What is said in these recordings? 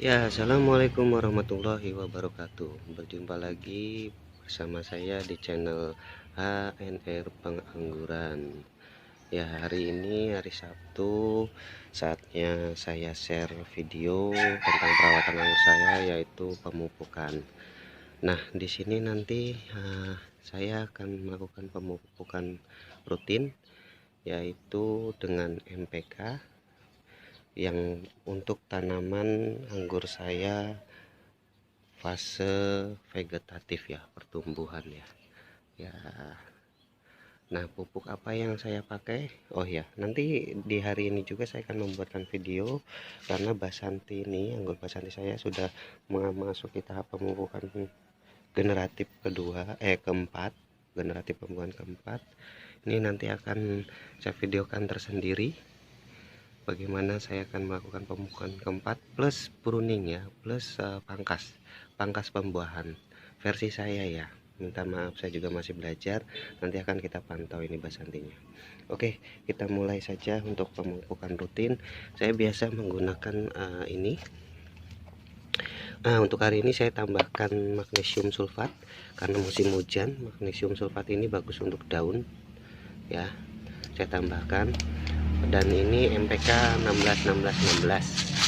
Ya, assalamualaikum warahmatullahi wabarakatuh. Berjumpa lagi bersama saya di channel HNR Pengangguran. Ya, hari ini hari Sabtu, saatnya saya share video tentang perawatan anggur saya, yaitu pemupukan. Nah, di sini nanti saya akan melakukan pemupukan rutin, yaitu dengan MPK yang untuk tanaman anggur saya fase vegetatif ya, pertumbuhan ya. Ya. Nah, pupuk apa yang saya pakai? Oh ya, nanti di hari ini juga saya akan membuatkan video karena Basanti ini, anggur Basanti saya sudah memasuki tahap pemupukan generatif keempat, generatif pemupukan keempat. Ini nanti akan saya videokan tersendiri bagaimana saya akan melakukan pemupukan keempat plus pruning ya, plus pangkas pembuahan versi saya ya. Minta maaf, saya juga masih belajar. Nanti akan kita pantau ini basantinya. Oke, kita mulai saja untuk pemupukan rutin. Saya biasa menggunakan ini. Nah, untuk hari ini saya tambahkan magnesium sulfat karena musim hujan. Magnesium sulfat ini bagus untuk daun ya. Saya tambahkan, dan ini MPK 16 16 16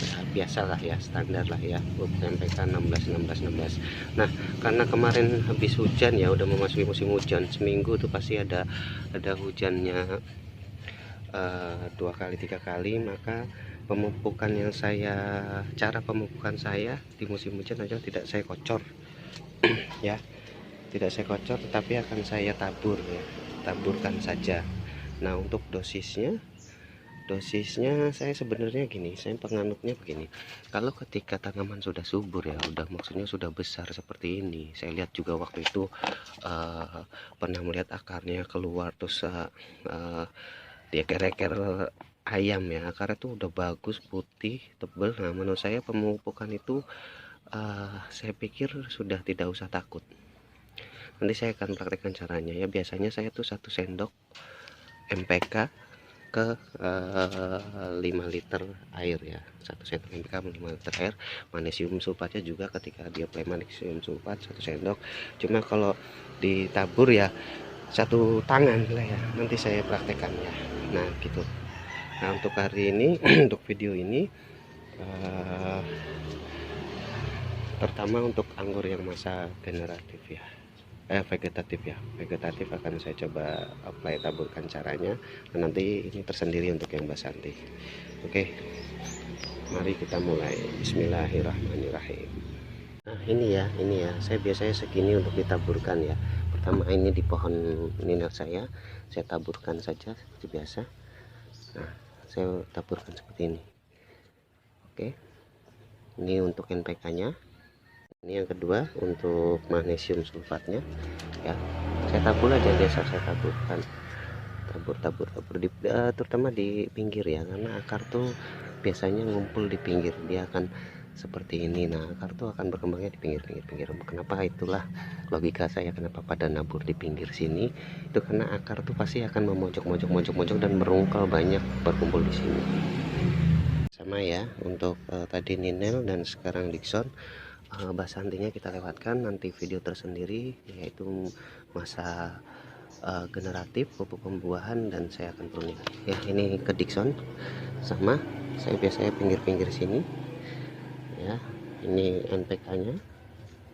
ya, biasalah ya, standar lah ya MPK 16 16 16. Nah, karena kemarin habis hujan ya, udah memasuki musim hujan, seminggu tuh pasti ada hujannya 2 kali 3 kali, maka cara pemupukan saya di musim hujan aja tidak saya kocor ya, tidak saya kocor, tetapi akan saya tabur ya, taburkan saja. Nah, untuk dosisnya saya sebenarnya gini, saya penganutnya begini. Kalau ketika tanaman sudah subur ya, maksudnya sudah besar seperti ini, saya lihat juga waktu itu pernah melihat akarnya keluar, terus dia kereker ayam ya, akarnya tuh udah bagus, putih, tebal. Nah, menurut saya pemupukan itu saya pikir sudah tidak usah takut. Nanti saya akan praktekkan caranya ya. Biasanya saya tuh 1 sendok MPK ke 5 liter air ya, 1 sendok MPK 5 liter air. Magnesium sulfatnya juga ketika dia play magnesium sulfat 1 sendok. Cuma kalau ditabur ya 1 tangan lah ya, nanti saya praktekkan ya. Nah gitu. Nah, untuk hari ini untuk video ini terutama untuk anggur yang masa generatif ya, vegetatif akan saya coba apply, taburkan caranya, dan nanti ini tersendiri untuk yang basanti. Oke, mari kita mulai. Bismillahirrahmanirrahim. Nah, ini ya saya biasanya segini untuk ditaburkan ya. Pertama ini di pohon niner saya taburkan saja seperti biasa. Nah, saya taburkan seperti ini. Oke, ini untuk NPK nya. Ini yang kedua untuk magnesium sulfatnya ya, saya tabur aja, biasa saya taburkan, tabur terutama di pinggir ya, karena akar tuh biasanya ngumpul di pinggir, dia akan seperti ini. Nah, akar tuh akan berkembangnya di pinggir. Kenapa? Itulah logika saya kenapa pada nabur di pinggir sini, itu karena akar tuh pasti akan memojok dan merungkal banyak berkumpul di sini. Sama ya untuk tadi Ninel dan sekarang Dixon. Basantinya kita lewatkan, nanti video tersendiri yaitu masa generatif, pupuk pembuahan, dan saya akan pruning ya. Ini ke Dixon sama saya biasanya pinggir-pinggir sini ya. Ini NPK nya,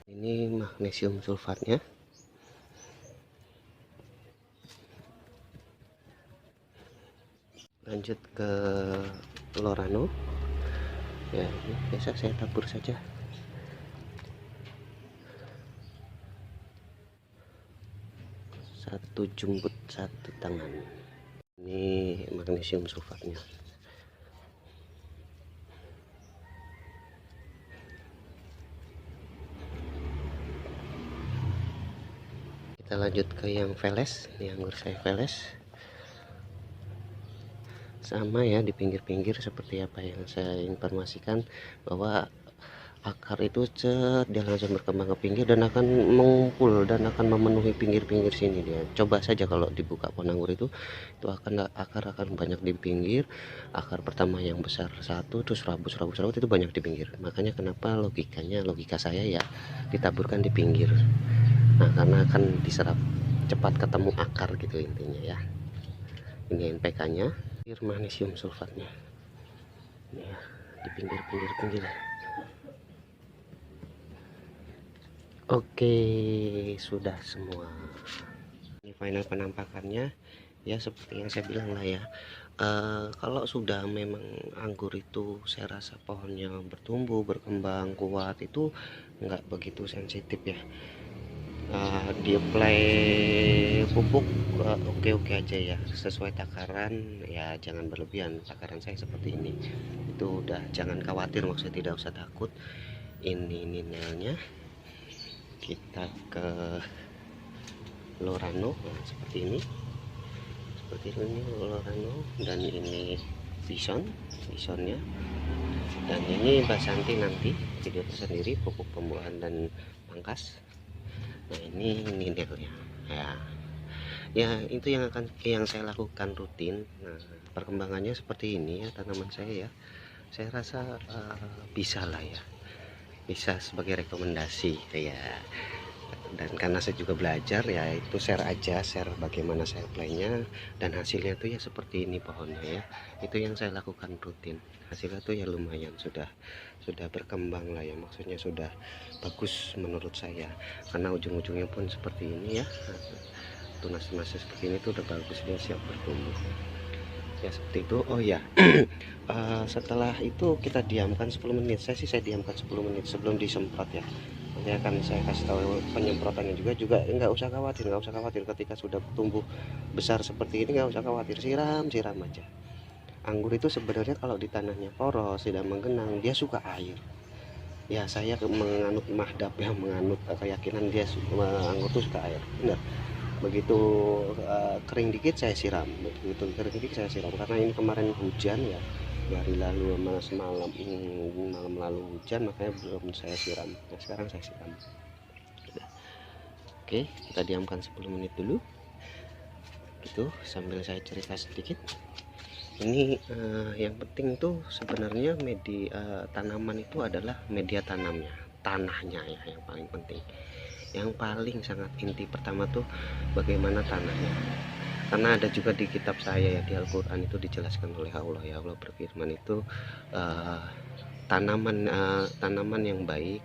ini magnesium sulfatnya, lanjut ke Lorano ya. Ini biasa saya tabur saja, 1 jumput 1 tangan. Ini magnesium sulfatnya. Kita lanjut ke yang veles. Ini anggur saya veles, sama ya, di pinggir-pinggir seperti apa yang saya informasikan, bahwa akar itu dia langsung berkembang ke pinggir dan akan mengumpul dan akan memenuhi pinggir-pinggir sini dia. Coba saja kalau dibuka pohon anggur itu akan akar akan banyak di pinggir. Akar pertama yang besar satu, terus rabut itu banyak di pinggir. Makanya kenapa logika saya ya ditaburkan di pinggir. Nah, karena akan diserap cepat ketemu akar gitu intinya ya. Ini NPK-nya, magnesium sulfatnya. Ini ya, di pinggir. Oke, sudah semua. Ini final penampakannya ya, seperti yang saya bilang lah ya. Kalau sudah memang anggur itu saya rasa pohonnya bertumbuh berkembang kuat itu nggak begitu sensitif ya. Di apply pupuk oke aja ya, sesuai takaran ya, jangan berlebihan. Takaran saya seperti ini, itu udah, jangan khawatir, maksudnya tidak usah takut. Ini ninelnya kita ke Lorano, nah, seperti ini Lorano, dan ini bisonnya, dan ini Basanti, nanti video tersendiri pupuk pembuahan dan pangkas. Nah, ini ninelnya ya itu yang saya lakukan rutin. Nah, perkembangannya seperti ini ya tanaman saya ya. Saya rasa bisa lah ya, bisa sebagai rekomendasi ya. Dan karena saya juga belajar ya, itu share bagaimana saya playnya, dan hasilnya tuh ya seperti ini pohonnya ya. Itu yang saya lakukan rutin, hasilnya tuh ya lumayan, sudah berkembang lah ya, maksudnya sudah bagus menurut saya, karena ujung-ujungnya pun seperti ini ya. Tunas-tunas seperti ini tuh udah bagus, dia siap bertumbuh ya, seperti itu. Oh ya, setelah itu kita diamkan 10 menit. Saya diamkan 10 menit sebelum disemprot ya. Nanti akan saya kasih tahu penyemprotannya juga nggak usah khawatir ketika sudah tumbuh besar seperti ini, nggak usah khawatir, siram aja. Anggur itu sebenarnya kalau di tanahnya poros tidak menggenang, dia suka air ya. Saya menganut mahdab yang menganut keyakinan dia anggur itu suka air, benar. Begitu kering dikit saya siram, karena ini kemarin hujan ya, hari lalu malam lalu hujan, makanya belum saya siram. Nah, sekarang saya siram. Oke, kita diamkan 10 menit dulu gitu, sambil saya cerita sedikit. Ini yang penting tuh sebenarnya tanaman itu adalah media tanamnya, tanahnya ya, yang paling penting. Yang paling sangat inti pertama tuh bagaimana tanahnya, karena ada juga di kitab saya ya, di Al-Quran itu dijelaskan oleh Allah ya. Allah berfirman itu tanaman yang baik,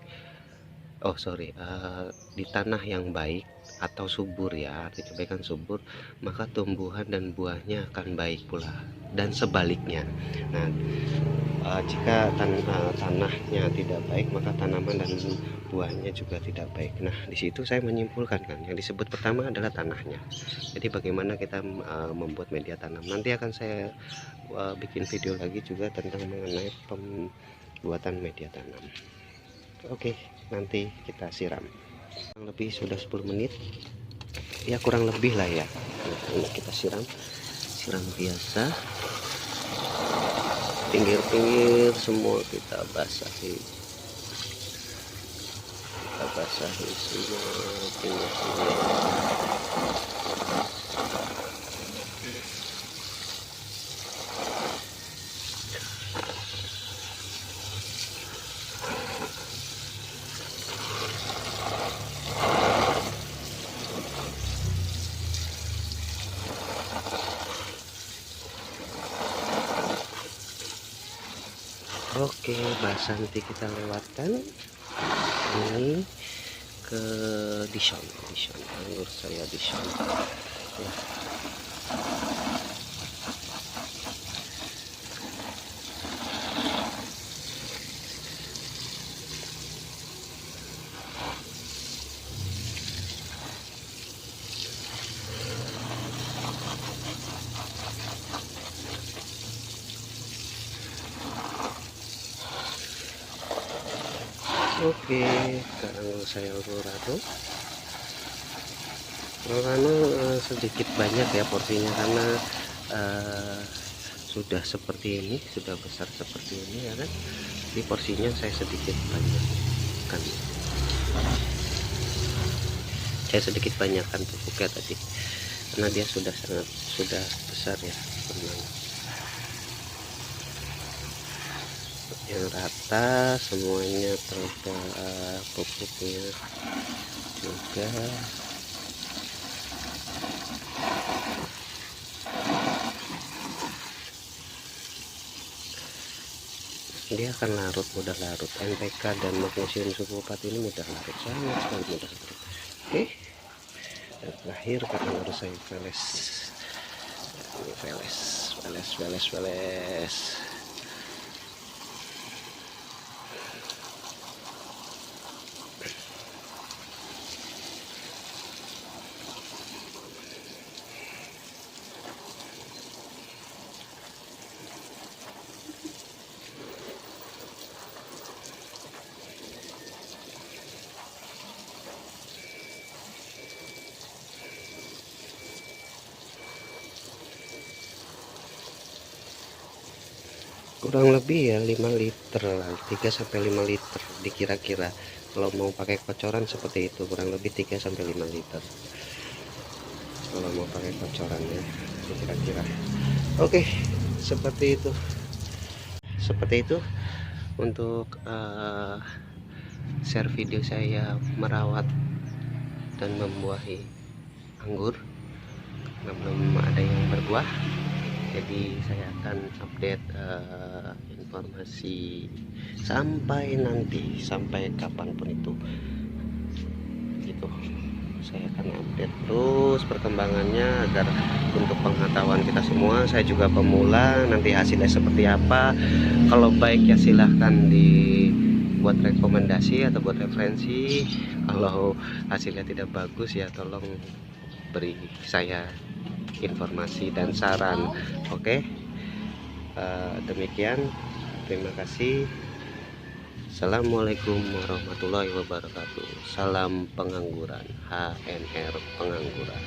di tanah yang baik atau subur ya, arti kebaikan subur, maka tumbuhan dan buahnya akan baik pula, dan sebaliknya. Nah, jika tanahnya tidak baik, maka tanaman dan buahnya juga tidak baik. Nah, di situ saya menyimpulkan kan, yang disebut pertama adalah tanahnya. Jadi bagaimana kita membuat media tanam, nanti akan saya bikin video lagi juga tentang mengenai pembuatan media tanam. Oke, nanti kita siram. Kurang lebih sudah 10 menit ya, kurang lebih lah ya. Nah, kita siram biasa, pinggir-pinggir semua kita basahi semua pinggir-pinggir. Oke, Basanti kita lewatkan. Ini ke Dishon, anggur saya Dishon ya. Oke, sekarang saya Lorano sedikit banyak ya porsinya, karena sudah seperti ini, sudah besar seperti ini ya kan. Di porsinya saya sedikit banyakkan, pupuknya tadi karena dia sudah besar ya teman. Yang rata semuanya terdapat pupuknya juga. Dia akan mudah larut. NPK dan magnesium sulfat ini mudah larut, sangat sekali mudah larut. Oke, dan terakhir karena harus saya veles. Kurang lebih ya 5 liter lah, 3-5 liter dikira-kira. Kalau mau pakai kocoran seperti itu kurang lebih 3-5 liter kalau mau pakai kocoran ya, kira-kira. Oke, seperti itu untuk share video saya merawat dan membuahi anggur karena belum ada yang berbuah. Jadi saya akan update informasi sampai kapanpun itu gitu. Saya akan update terus perkembangannya agar untuk pengetahuan kita semua. Saya juga pemula, nanti hasilnya seperti apa. Kalau baik ya silahkan dibuat rekomendasi atau buat referensi. Kalau hasilnya tidak bagus ya tolong beri saya informasi dan saran. Oke, demikian, terima kasih. Assalamualaikum warahmatullahi wabarakatuh. Salam pengangguran, HNR Pengangguran.